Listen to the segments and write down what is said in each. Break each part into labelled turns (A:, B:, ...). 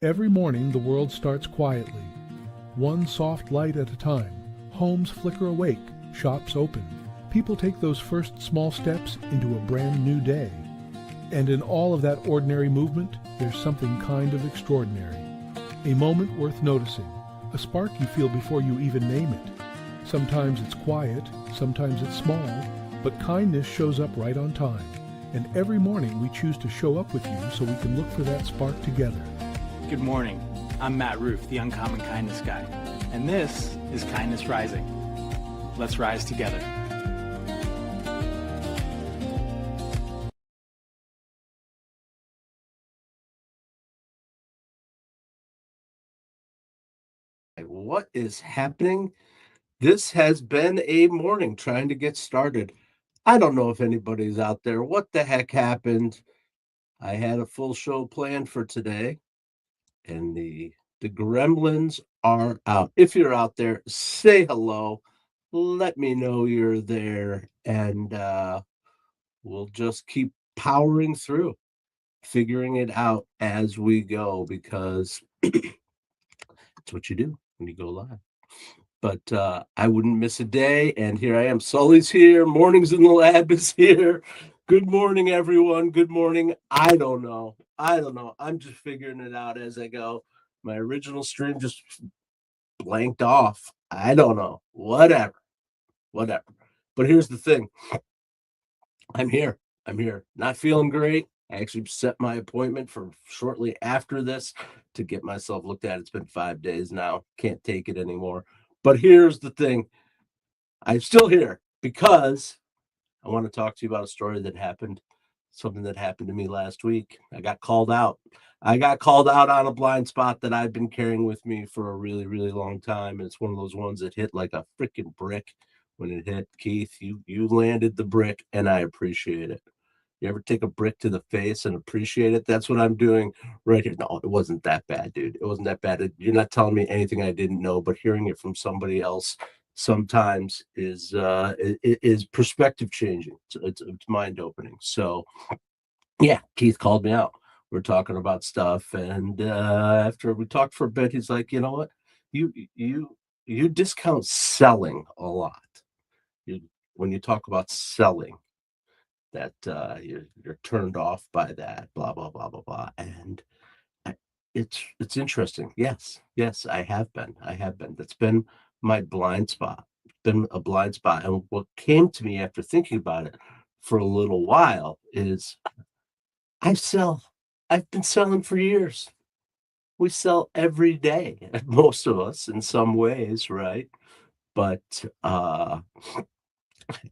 A: Every morning the world starts quietly, one soft light at a time. Homes flicker awake, shops open. People take those first small steps into a brand new day. And in all of that ordinary movement, there's something kind of extraordinary. A moment worth noticing, a spark you feel before you even name it. Sometimes it's quiet, sometimes it's small, but kindness shows up right on time. And every morning we choose to show up with you so we can look for that spark together.
B: Good morning. I'm Matt Roof, the Uncommon Kindness Guy, and this is Kindness Rising. Let's rise together.
C: What is happening? This has been a morning trying to get started. I don't know if anybody's out there. What the heck happened? I had a full show planned for today, and the gremlins are out. If you're out there, say hello. Let me know you're there, and we'll just keep powering through, figuring it out as we go, because it's what you do when you go live. But I wouldn't miss a day, and here I am. Sully's here. Mornings in the Lab is here. Good morning, everyone. Good morning. I don't know. I'm just figuring it out as I go. My original stream just blanked off. I don't know. Whatever. But here's the thing. I'm here. Not feeling great. I actually set my appointment for shortly after this to get myself looked at. It's been 5 days now. Can't take it anymore. But here's the thing. I'm still here because I want to talk to you about a story that happened, something that happened to me last week. I got called out. On a blind spot that I've been carrying with me for a really, really long time. And it's one of those ones that hit like a freaking brick when it hit. Keith, you landed the brick, and I appreciate it. You ever take a brick to the face and appreciate it? That's what I'm doing right here. No, it wasn't that bad, dude. It wasn't that bad. You're not telling me anything I didn't know, but hearing it from somebody else sometimes is perspective changing. It's mind opening. So yeah, Keith called me out. We're talking about stuff, and after we talked for a bit, he's like, you know what, you discount selling a lot. When you talk about selling, that you're turned off by that, blah blah blah blah blah. And I, it's interesting. Yes, I have been. That's been my blind spot. Been a blind spot. And what came to me after thinking about it for a little while is I sell. I've been selling for years. We sell every day, most of us in some ways, right? But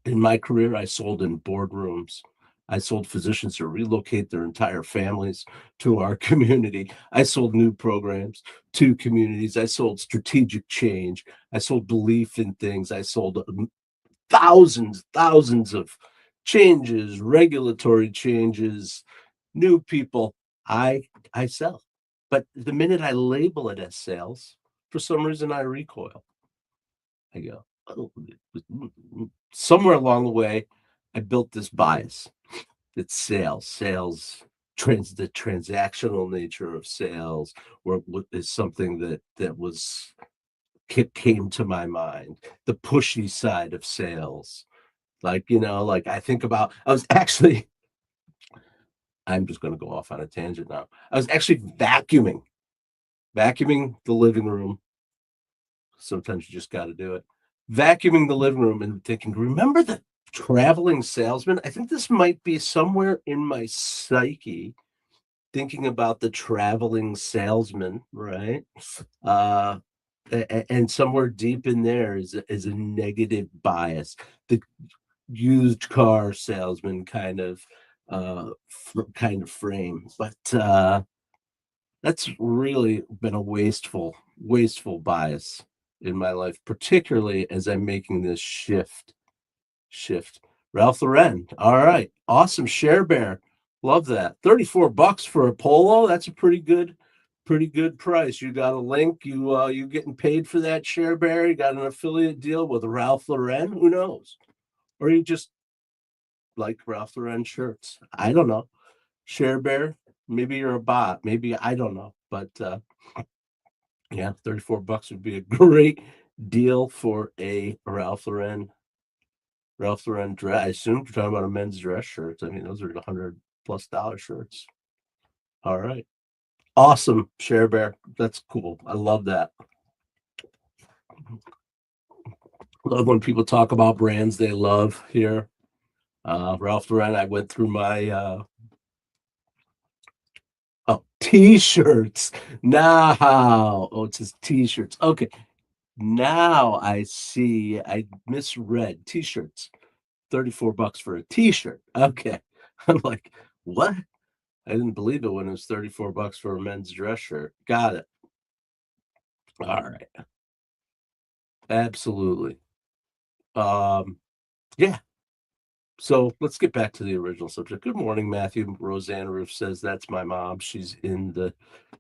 C: in my career, I sold in boardrooms. I sold physicians to relocate their entire families to our community. I sold new programs to communities. I sold strategic change. I sold belief in things. I sold thousands of changes, regulatory changes, new people. I sell. But the minute I label it as sales, for some reason I recoil. I go, oh, somewhere along the way, I built this bias that sales, the transactional nature of sales, is something that was came to my mind. The pushy side of sales, like I think about. I'm just going to go off on a tangent now. I was actually vacuuming the living room. Sometimes you just got to do it. Vacuuming the living room and thinking, remember the traveling salesman? I think this might be somewhere in my psyche, thinking about the traveling salesman, right? And somewhere deep in there is a negative bias. The used car salesman kind of frame, but that's really been a wasteful bias in my life, particularly as I'm making this shift. Ralph Lauren. All right. Awesome. Share Bear. Love that. $34 for a polo. That's a pretty good price. You got a link. You getting paid for that, Share Bear? You got an affiliate deal with Ralph Lauren? Who knows? Or you just like Ralph Lauren shirts. I don't know. Share Bear. Maybe you're a bot. Maybe I don't know. But yeah, $34 would be a great deal for a Ralph Lauren dress. I assume you're talking about a men's dress shirts. I mean, those are $100+ shirts. All right. Awesome, Share Bear. That's cool. I love that. Love when people talk about brands they love here. Ralph Lauren, I went through my t-shirts. Now, it says t-shirts. Okay. Now I see. I misread t-shirts. $34 for a t-shirt. Okay. I'm like, what? I didn't believe it when it was $34 for a men's dress shirt. Got it. All right. Absolutely. Yeah. So let's get back to the original subject. Good morning, Matthew. Roseanne Roof says that's my mom. She's in the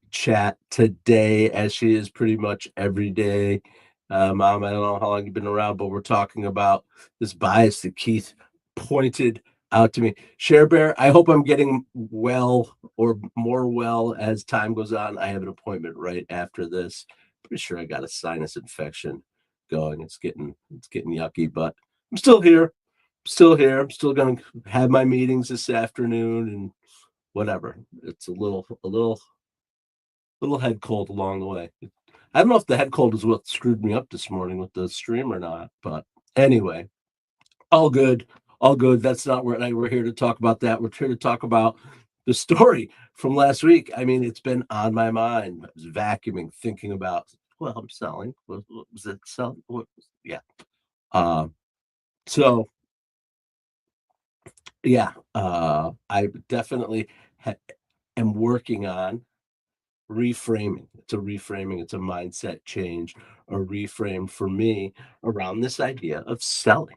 C: chat today, as she is pretty much every day. Mom, I don't know how long you've been around, but we're talking about this bias that Keith pointed out to me. Share Bear, I hope I'm getting well or more well as time goes on. I have an appointment right after this. Pretty sure I got a sinus infection going. It's getting yucky, but I'm still here. I'm still going to have my meetings this afternoon and whatever. It's a little head cold along the way. I don't know if the head cold is what screwed me up this morning with the stream or not, but anyway, all good. All good. That's not what we're here to talk about that. We're here to talk about the story from last week. I mean, it's been on my mind. I was vacuuming, thinking about, well, I'm selling. What was it selling? Yeah. So yeah, I definitely am working on reframing. It's a reframing, it's a mindset change, a reframe for me around this idea of selling,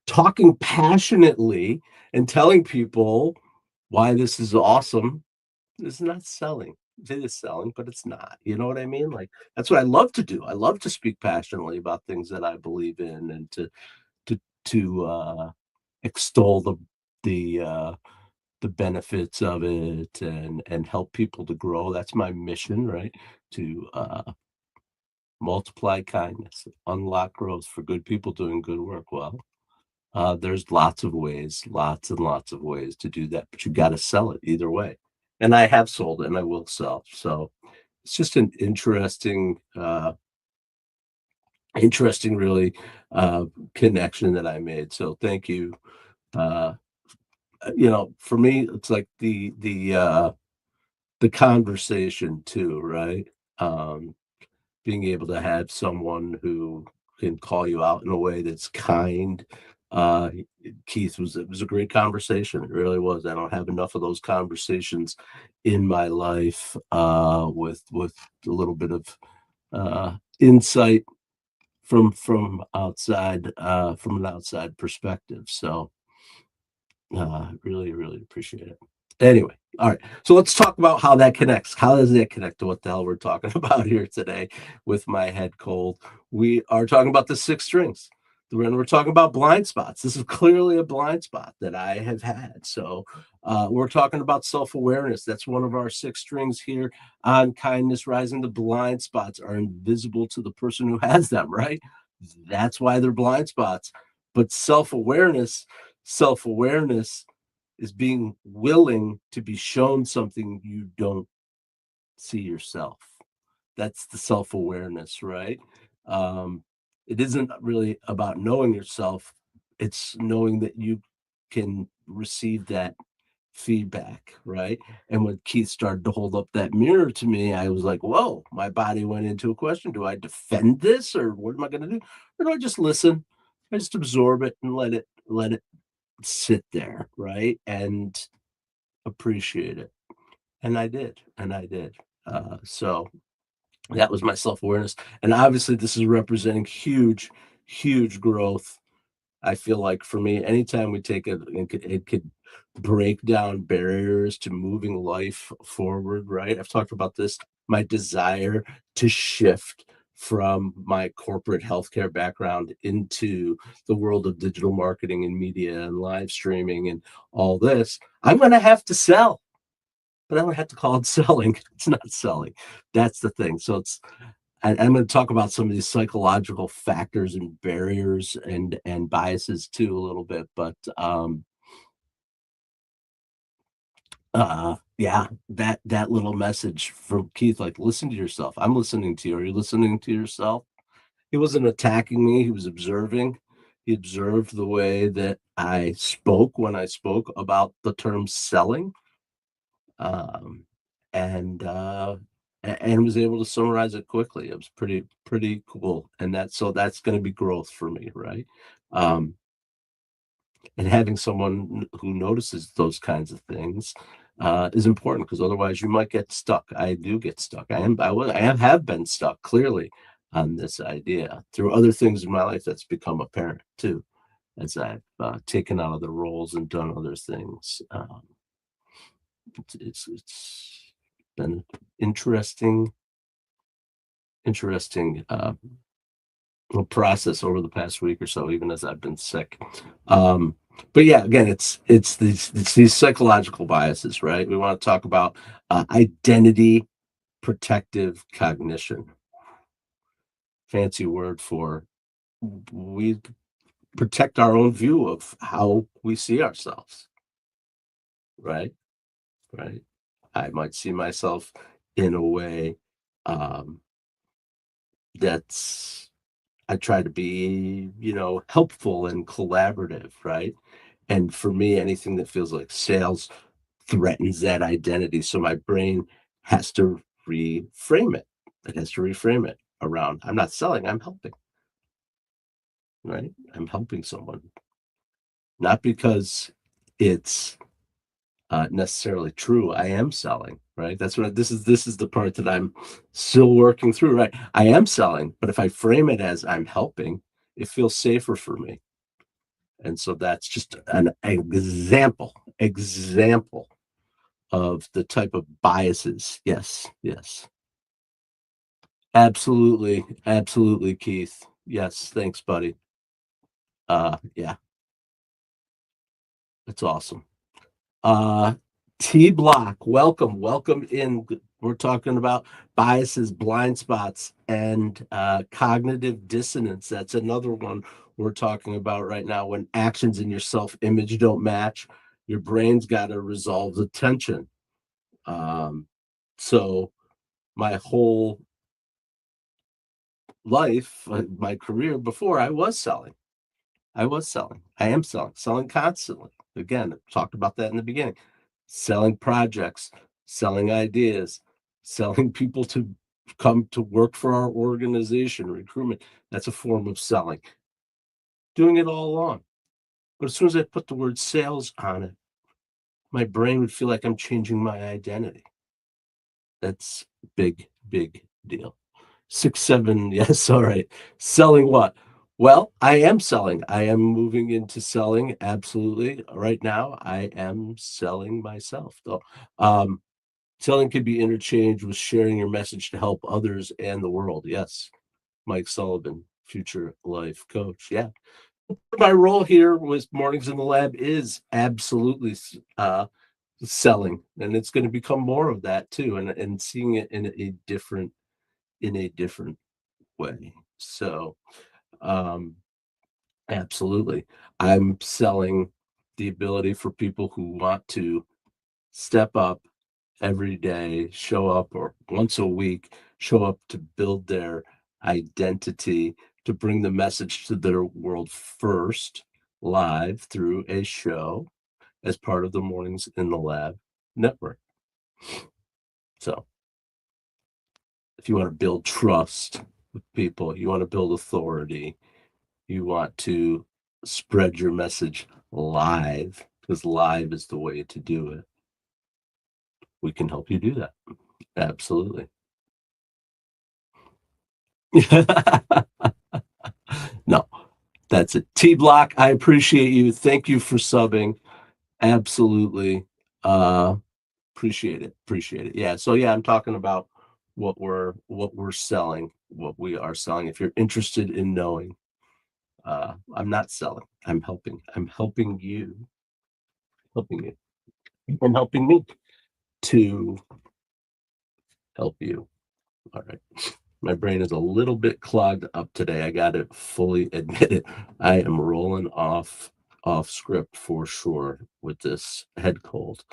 C: talking passionately and telling people why this is awesome. Is not selling. It is selling, but it's not. You know what I mean? Like that's what I love to do. I love to speak passionately about things that I believe in and to extol the the benefits of it and help people to grow. That's my mission, right? To multiply kindness, unlock growth for good people doing good work. Well, there's lots of ways, lots and lots of ways to do that, but you got to sell it either way. And I have sold it and I will sell. So it's just an interesting really connection that I made. So thank you. Uh, for me, it's like the conversation too, right? Um, Being able to have someone who can call you out in a way that's kind. Uh, Keith it was a great conversation. It really was. I don't have enough of those conversations in my life with a little bit of insight from an outside perspective. So really, really appreciate it. Anyway, all right. So let's talk about how that connects. How does that connect to what the hell we're talking about here today with my head cold? We are talking about the six strings. When we're talking about blind spots, this is clearly a blind spot that I have had. So we're talking about self-awareness. That's one of our six strings here on Kindness Rising. The blind spots are invisible to the person who has them, right? That's why they're blind spots. But self-awareness is being willing to be shown something you don't see yourself. That's the self-awareness, right? It isn't really about knowing yourself. It's knowing that you can receive that feedback, right? And when Keith started to hold up that mirror to me, I was like, whoa, my body went into a question. Do I defend this or what am I going to do? Or do I just listen? I just absorb it and let it sit there, right? And appreciate it. And I did. So that was my self-awareness. And obviously this is representing huge growth. I feel like for me, anytime we take it could break down barriers to moving life forward, right? I've talked about this, my desire to shift from my corporate healthcare background into the world of digital marketing and media and live streaming and all this. I'm going to have to sell. but I don't have to call it selling. It's not selling. That's the thing. So I'm going to talk about some of these psychological factors and barriers and biases too a little bit, but yeah, that little message from Keith, like, listen to yourself. I'm listening to you. Are you listening to yourself? He wasn't attacking me. He was observing. He observed the way that I spoke when I spoke about the term selling, um, and and was able to summarize it quickly. It was pretty cool, and that's going to be growth for me, right? Um, and having someone who notices those kinds of things is important, because otherwise you might get stuck. I do get stuck. I have been stuck clearly on this idea through other things in my life that's become apparent too, as I've taken out other roles and done other things. It's been interesting process over the past week or so, even as I've been sick. But yeah, again, it's these psychological biases, right? We want to talk about identity protective cognition. Fancy word for, we protect our own view of how we see ourselves, right? Right. I might see myself in a way um, that's I try to be, helpful and collaborative, right? And for me, anything that feels like sales threatens that identity. So my brain has to reframe it. It has to reframe it around, I'm not selling, I'm helping, right? I'm helping someone, not because it's necessarily true. I am selling, right? That's what this is the part that I'm still working through, right? I am selling, but if I frame it as I'm helping, it feels safer for me. And so that's just an example of the type of biases. Yes, yes. Absolutely, Keith. Yes, thanks, buddy. Yeah, that's awesome. Uh, T Block, welcome in. We're talking about biases, blind spots, and cognitive dissonance. That's another one we're talking about right now. When actions in your self-image don't match, your brain's got to resolve the tension. So my whole life, my career before, I was selling. I was selling. I am selling constantly. Again, I talked about that in the beginning. Selling projects, selling ideas, selling people to come to work for our organization, recruitment. That's a form of selling. Doing it all along. But as soon as I put the word sales on it, my brain would feel like I'm changing my identity. That's big deal. 6, 7, yes, all right. Selling what? Well, I am selling. I am moving into selling. Absolutely. Right now, I am selling myself, though. Selling can be interchanged with sharing your message to help others and the world. Yes. Mike Sullivan, future life coach. Yeah. My role here with Mornings in the Lab is absolutely selling, and it's going to become more of that too, and seeing it in a different way. So, um, absolutely. I'm selling the ability for people who want to step up every day, show up, or once a week, show up to build their identity, to bring the message to their world first, live through a show as part of the Mornings in the Lab network. So, if you want to build trust with people, you want to build authority, you want to spread your message live, because live is the way to do it, we can help you do that. Absolutely. No, that's it. T Block, I appreciate you. Thank you for subbing. Absolutely. Uh appreciate it. Appreciate it. Yeah. So yeah, I'm talking about what we're selling, what we are selling. If you're interested in knowing, I'm not selling. I'm helping. I'm helping you, and helping me. to help you. All right. My brain is a little bit clogged up today. I got to fully admit it. I am rolling off script for sure with this head cold.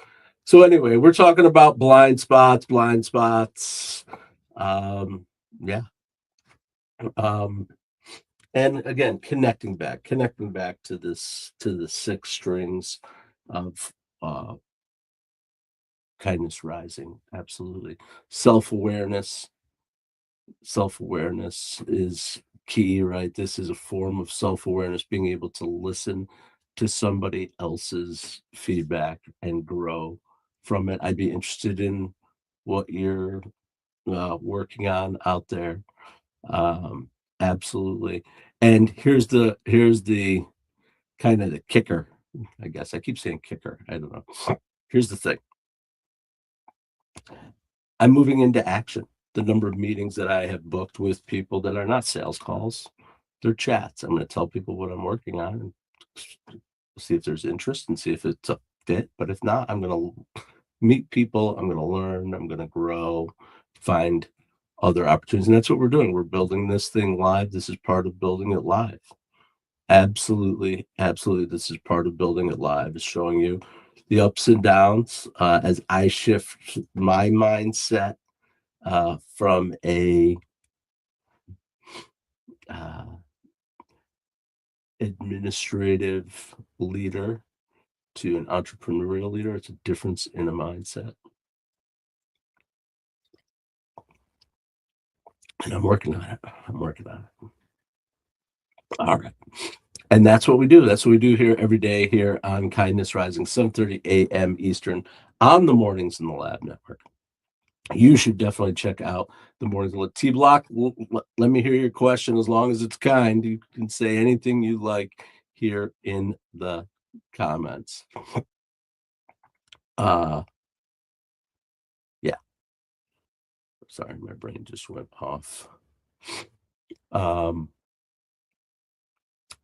C: So anyway, we're talking about blind spots. Yeah. Um, and again, connecting back to the six strings of uh, kindness rising. Absolutely. Self-awareness. Self-awareness is key, right? This is a form of self-awareness, being able to listen to somebody else's feedback and grow from it. I'd be interested in what you're working on out there. Um, absolutely. And here's the kind of the kicker. I guess I keep saying kicker. I don't know. Here's the thing. I'm moving into action. The number of meetings that I have booked with people that are not sales calls, they're chats. I'm going to tell people what I'm working on and see if there's interest and see if it's a fit. But if not, I'm going to meet people. I'm going to learn. I'm going to grow, find other opportunities. And that's what we're doing. We're building this thing live. This is part of building it live. Absolutely. Absolutely. This is part of building it live, is showing you the ups and downs as I shift my mindset from a uh, administrative leader to an entrepreneurial leader. It's a difference in a mindset. And I'm working on it. All right. And that's what we do. That's what we do here every day here on Kindness Rising, 7:30 a.m. Eastern on the Mornings in the Lab Network. You should definitely check out the Mornings in the Lab. T Block, let me hear your question. As long as it's kind, you can say anything you like here in the comments. Yeah. Sorry, my brain just went off. But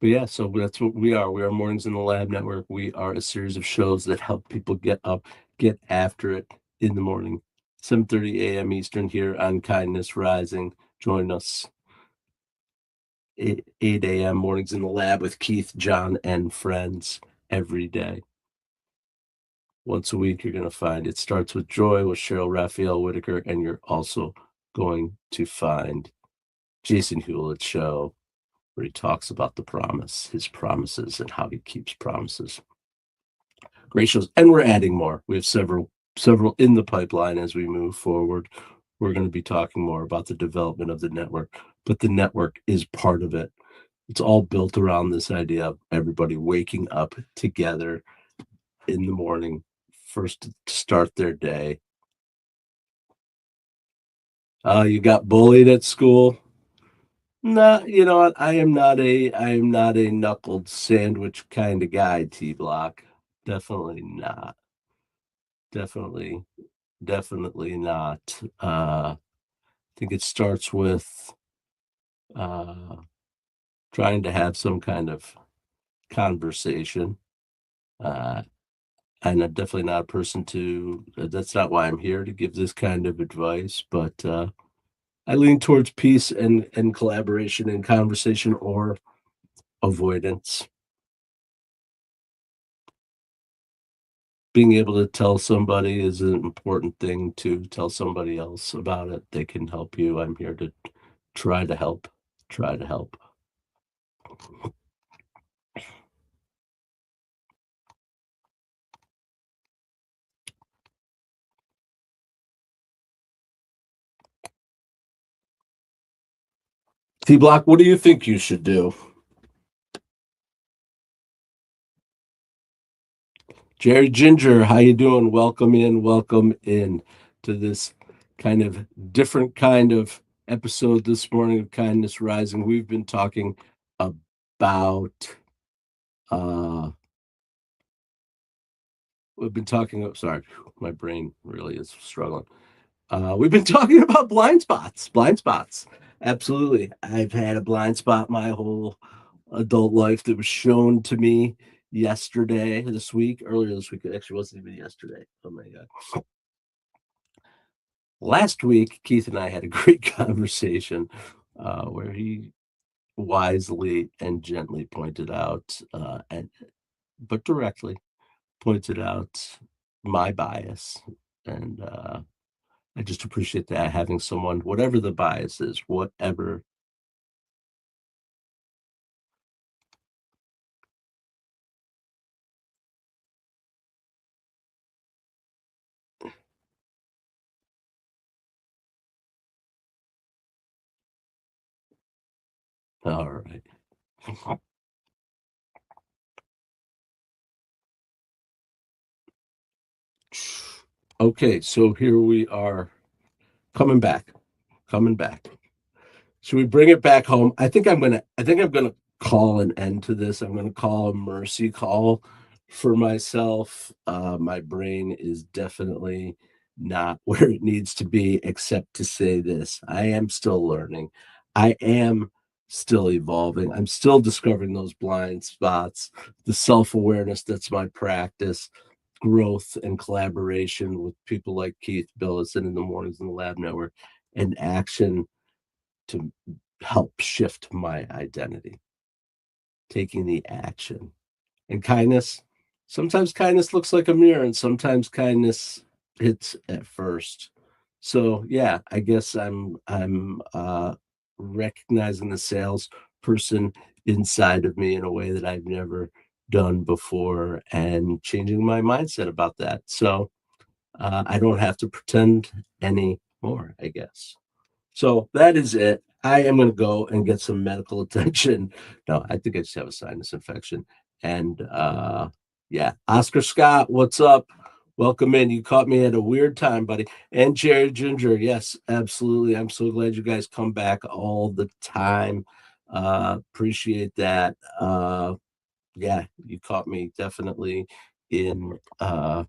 C: yeah, so that's what we are. We are Mornings in the Lab Network. We are a series of shows that help people get up, get after it in the morning. 7:30 a.m. Eastern here on Kindness Rising. Join us 8 a.m. Mornings in the Lab with Keith, John, and friends every day. Once a week, you're going to find It Starts with Joy with Cheryl Raphael Whitaker, and you're also going to find Jason Hewlett's show, where he talks about the promise, his promises, and how he keeps promises. Great shows, and we're adding more. We have several in the pipeline as we move forward. We're going to be talking more about the development of the network, but the network is part of it. It's all built around this idea of everybody waking up together in the morning, first to start their day. You got bullied at school? No, you know what? I am not a knuckled sandwich kind of guy, T Block. Definitely not. Definitely not. I think it starts with uh, trying to have some kind of conversation. And I'm definitely not a person to, that's not why I'm here, to give this kind of advice, but I lean towards peace and collaboration and conversation, or avoidance. Being able to tell somebody is an important thing. To tell somebody else about it, they can help you. I'm here to try to help. T Block, what do you think you should do? Jerry Ginger, how you doing? Welcome in to this kind of different kind of episode this morning of Kindness Rising. We've been talking about sorry, my brain really is struggling. We've been talking about blind spots. Absolutely. I've had a blind spot my whole adult life that was shown to me earlier this week. It actually wasn't even yesterday. Oh my God. Last week, Keith and I had a great conversation where he wisely and gently pointed out, but directly pointed out my bias. And I just appreciate that, having someone, whatever the bias is, whatever. All right. Okay, so here we are coming back, coming back. Should we bring it back home? I think I'm gonna call an end to this. I'm gonna call a mercy call for myself. My brain is definitely not where it needs to be, except to say this. I am still learning. I am still evolving. I'm still discovering those blind spots, the self-awareness that's my practice, growth and collaboration with people like Keith Billison in the mornings in the Lab Network, and action to help shift my identity, taking the action. And kindness, sometimes kindness looks like a mirror, and sometimes kindness hits at first. So yeah, I guess I'm recognizing the salesperson inside of me in a way that I've never done before, and changing my mindset about that. So I don't have to pretend anymore, I guess. So that is it. I am going to go and get some medical attention. No, I think I just have a sinus infection. And yeah, Oscar Scott, what's up? Welcome in. You caught me at a weird time, buddy. And Jerry Ginger, yes, absolutely. I'm so glad you guys come back all the time. Appreciate that. Yeah, you caught me definitely in my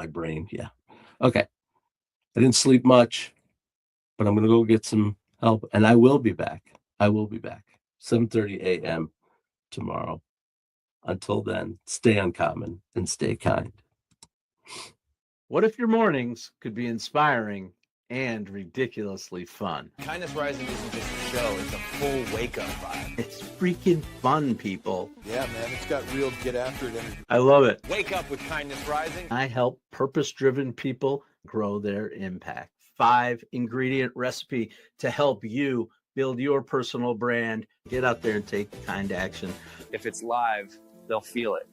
C: brain. Yeah. Okay. I didn't sleep much, but I'm going to go get some help, and I will be back. I will be back. 7:30 a.m. tomorrow. Until then, stay uncommon and stay kind.
D: What if your mornings could be inspiring and ridiculously fun?
E: Kindness Rising isn't just a show, it's a full wake-up vibe.
D: It's freaking fun, people.
E: Yeah, man, it's got real get-after-it energy.
D: I love it.
E: Wake up with Kindness Rising.
D: I help purpose-driven people grow their impact. 5-ingredient recipe to help you build your personal brand. Get out there and take kind action.
E: If it's live, they'll feel it.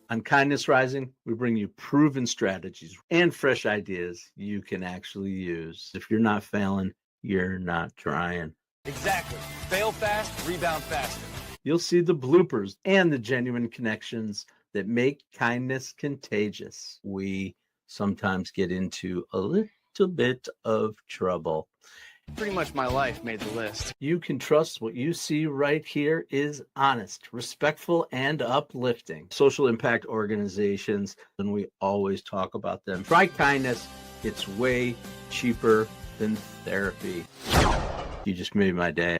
D: On Kindness Rising, we bring you proven strategies and fresh ideas you can actually use. If you're not failing, you're not trying.
E: Exactly. Fail fast, rebound faster.
D: You'll see the bloopers and the genuine connections that make kindness contagious. We sometimes get into a little bit of trouble.
B: Pretty much my life made the list.
D: You can trust what you see right here is honest, respectful, and uplifting. Social impact organizations, and we always talk about them. Try kindness. It's way cheaper than therapy. You just made my day.